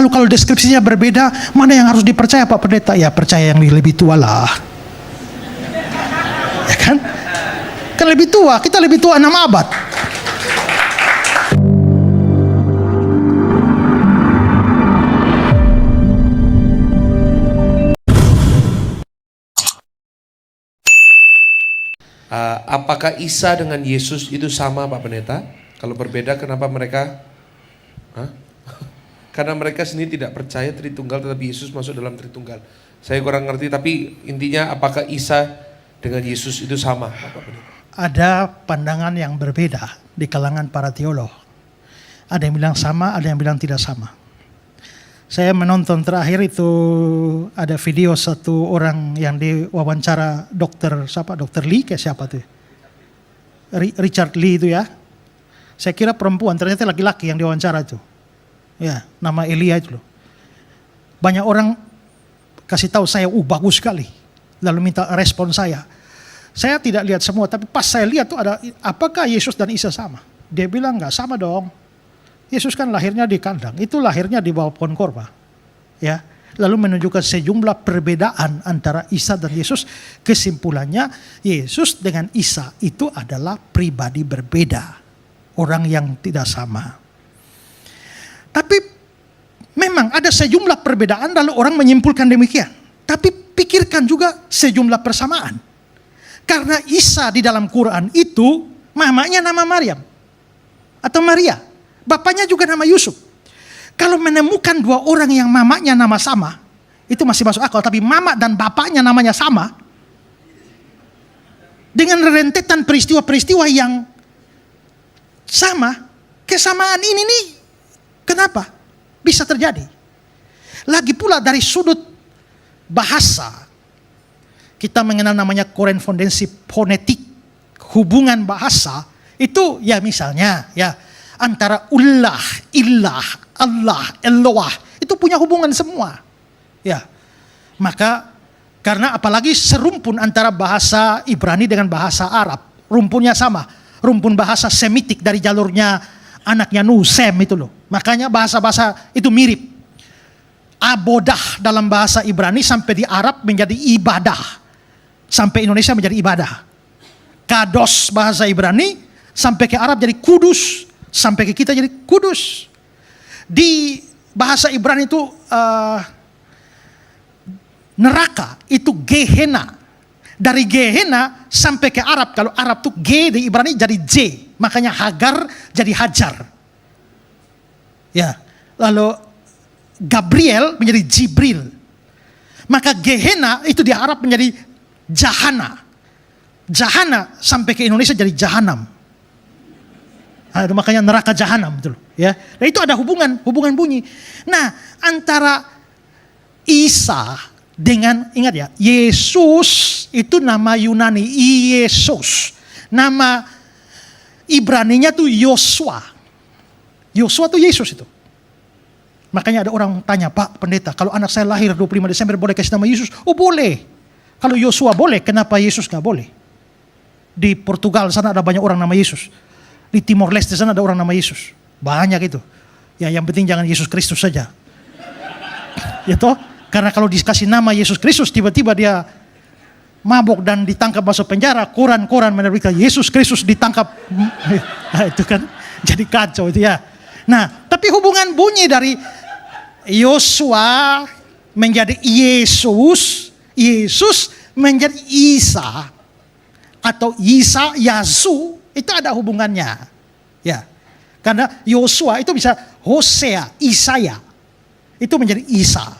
Lalu kalau deskripsinya berbeda, mana yang harus dipercaya Pak Pendeta? Ya percaya yang lebih tua lah. Ya kan? Kan lebih tua, kita lebih tua 6 abad. Apakah Isa dengan Yesus itu sama Pak Pendeta? Kalau berbeda kenapa mereka? Karena mereka sendiri tidak percaya Tritunggal, tetapi Yesus masuk dalam Tritunggal. Saya kurang ngerti, tapi intinya apakah Isa dengan Yesus itu sama Pak Pendeta? Ada pandangan yang berbeda di kalangan para teolog. Ada yang bilang sama, ada yang bilang tidak sama. Saya menonton terakhir itu ada video satu orang yang diwawancara dokter Lee, kayak siapa tuh? Richard Lee itu ya. Saya kira perempuan, ternyata laki-laki yang diwawancara itu. Ya, nama Elia itu loh. Banyak orang kasih tahu saya, bagus sekali. Lalu minta respon saya. Saya tidak lihat semua, tapi pas saya lihat tuh ada, apakah Yesus dan Isa sama? Dia bilang enggak sama dong. Yesus kan lahirnya di kandang, itu lahirnya di bawah pohon korma. Ya, lalu menunjukkan sejumlah perbedaan antara Isa dan Yesus. Kesimpulannya, Yesus dengan Isa itu adalah pribadi berbeda, orang yang tidak sama. Tapi memang ada sejumlah perbedaan, lalu orang menyimpulkan demikian. Tapi pikirkan juga sejumlah persamaan. Karena Isa di dalam Quran itu mamanya nama Maryam atau Maria. Bapaknya juga nama Yusuf. Kalau menemukan dua orang yang mamanya nama sama, itu masih masuk akal. Tapi mama dan bapaknya namanya sama, dengan rentetan peristiwa-peristiwa yang sama, kesamaan ini nih, kenapa bisa terjadi? Lagi pula dari sudut bahasa, kita mengenal namanya korespondensi fonetik, hubungan bahasa, itu ya misalnya ya, antara ullah, illah, Allah, Eloah, itu punya hubungan semua. Ya, maka karena apalagi serumpun antara bahasa Ibrani dengan bahasa Arab, rumpunnya sama, rumpun bahasa Semitik dari jalurnya anaknya Nuh, Sem itu loh. Makanya bahasa-bahasa itu mirip. Abodah dalam bahasa Ibrani sampai di Arab menjadi ibadah, sampai Indonesia menjadi ibadah. Kados bahasa Ibrani sampai ke Arab jadi kudus, sampai ke kita jadi kudus. Di bahasa Ibrani itu neraka itu Gehenna. Dari Gehenna sampai ke Arab, kalau Arab tuh G di Ibrani jadi J, makanya Hagar jadi Hajar. Ya, lalu Gabriel menjadi Jibril. Maka Gehenna itu di Arab menjadi Jahana. Jahana sampai ke Indonesia jadi Jahanam. Makanya neraka Jahanam betul ya. Nah itu ada hubungan bunyi. Nah antara Isa dengan, ingat ya, Yesus itu nama Yunani Yesus. Nama Ibraninya tuh Yosua. Yosua tuh Yesus itu. Makanya ada orang tanya, Pak Pendeta, kalau anak saya lahir 25 Desember boleh kasih nama Yesus? Oh boleh. Kalau Yosua boleh, kenapa Yesus gak boleh? Di Portugal sana ada banyak orang nama Yesus. Di Timor Leste sana ada orang nama Yesus. Banyak itu. Ya yang penting jangan Yesus Kristus saja. Ya toh? Karena kalau dikasih nama Yesus Kristus, tiba-tiba dia mabuk dan ditangkap masuk penjara. Koran menerbitkan Yesus Kristus ditangkap. Nah, itu kan jadi kacau itu ya. Nah, tapi hubungan bunyi dari Yosua menjadi Yesus, Yesus menjadi Isa, atau Isa, Yasu, itu ada hubungannya. Ya. Karena Yosua itu bisa Hosea, Isaya. Itu menjadi Isa.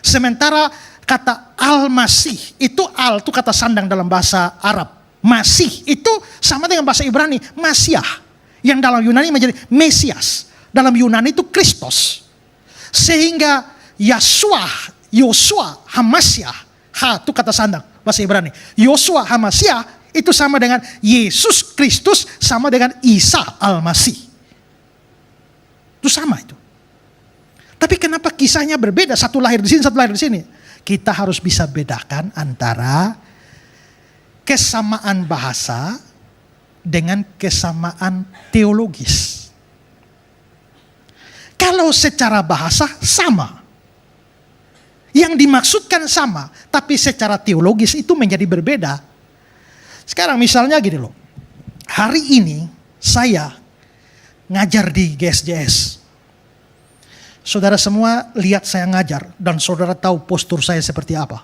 Sementara kata Al-Masih, itu Al itu kata sandang dalam bahasa Arab. Masih itu sama dengan bahasa Ibrani, Masiah. Yang dalam Yunani menjadi Mesias. Dalam Yunani itu Kristus. Sehingga Yosua, Hamasiah, Ha itu kata sandang bahasa Ibrani. Yosua, Hamasiah itu sama dengan Yesus Kristus, sama dengan Isa Al-Masih. Itu sama itu. Tapi kenapa kisahnya berbeda? Satu lahir di sini, satu lahir di sini. Kita harus bisa bedakan antara kesamaan bahasa dengan kesamaan teologis. Kalau secara bahasa sama. Yang dimaksudkan sama, tapi secara teologis itu menjadi berbeda. Sekarang misalnya gini loh. Hari ini saya ngajar di GSJS. Saudara semua lihat saya ngajar dan saudara tahu postur saya seperti apa.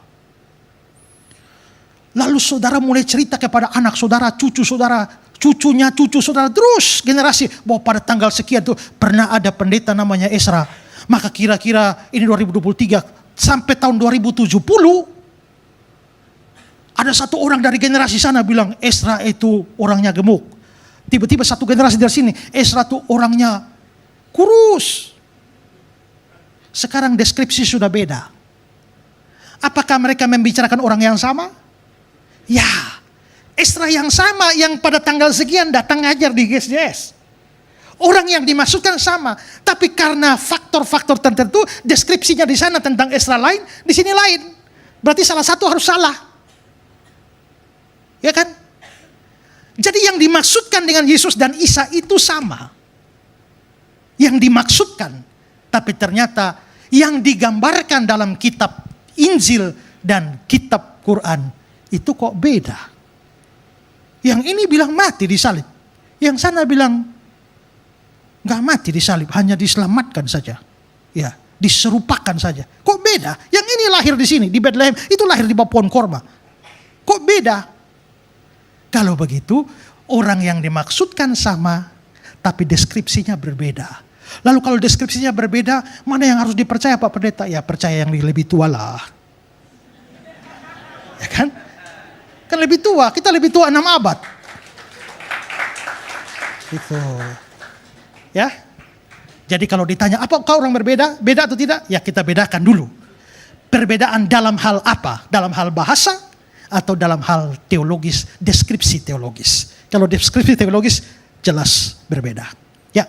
Lalu saudara mulai cerita kepada anak saudara, cucu saudara, cucunya cucu saudara, terus generasi bahwa pada tanggal sekian tuh pernah ada pendeta namanya Esra. Maka kira-kira ini 2023 sampai tahun 2070 ada satu orang dari generasi sana bilang Esra itu orangnya gemuk. Tiba-tiba satu generasi dari sini Esra itu orangnya kurus. Sekarang deskripsi sudah beda. Apakah mereka membicarakan orang yang sama? Ya, Esra yang sama yang pada tanggal sekian datang ngajar di GSJS. Orang yang dimaksudkan sama, tapi karena faktor-faktor tertentu deskripsinya di sana tentang Esra lain, di sini lain. Berarti salah satu harus salah. Ya kan? Jadi yang dimaksudkan dengan Yesus dan Isa itu sama. Yang dimaksudkan, tapi ternyata yang digambarkan dalam kitab Injil dan kitab Quran itu kok beda. Yang ini bilang mati di salib. Yang sana bilang nggak mati di salib, hanya diselamatkan saja. Ya, diserupakan saja. Kok beda? Yang ini lahir di sini, di Bethlehem, itu lahir di bawah pohon korma. Kok beda? Kalau begitu, orang yang dimaksudkan sama, tapi deskripsinya berbeda. Lalu kalau deskripsinya berbeda, mana yang harus dipercaya Pak Pendeta? Ya percaya yang lebih tua lah. Ya kan? Kan lebih tua, kita lebih tua 6 abad. Gitu. Ya. Jadi kalau ditanya apakah orang berbeda? Beda atau tidak? Ya kita bedakan dulu. Perbedaan dalam hal apa? Dalam hal bahasa atau dalam hal teologis, deskripsi teologis. Kalau deskripsi teologis jelas berbeda. Ya.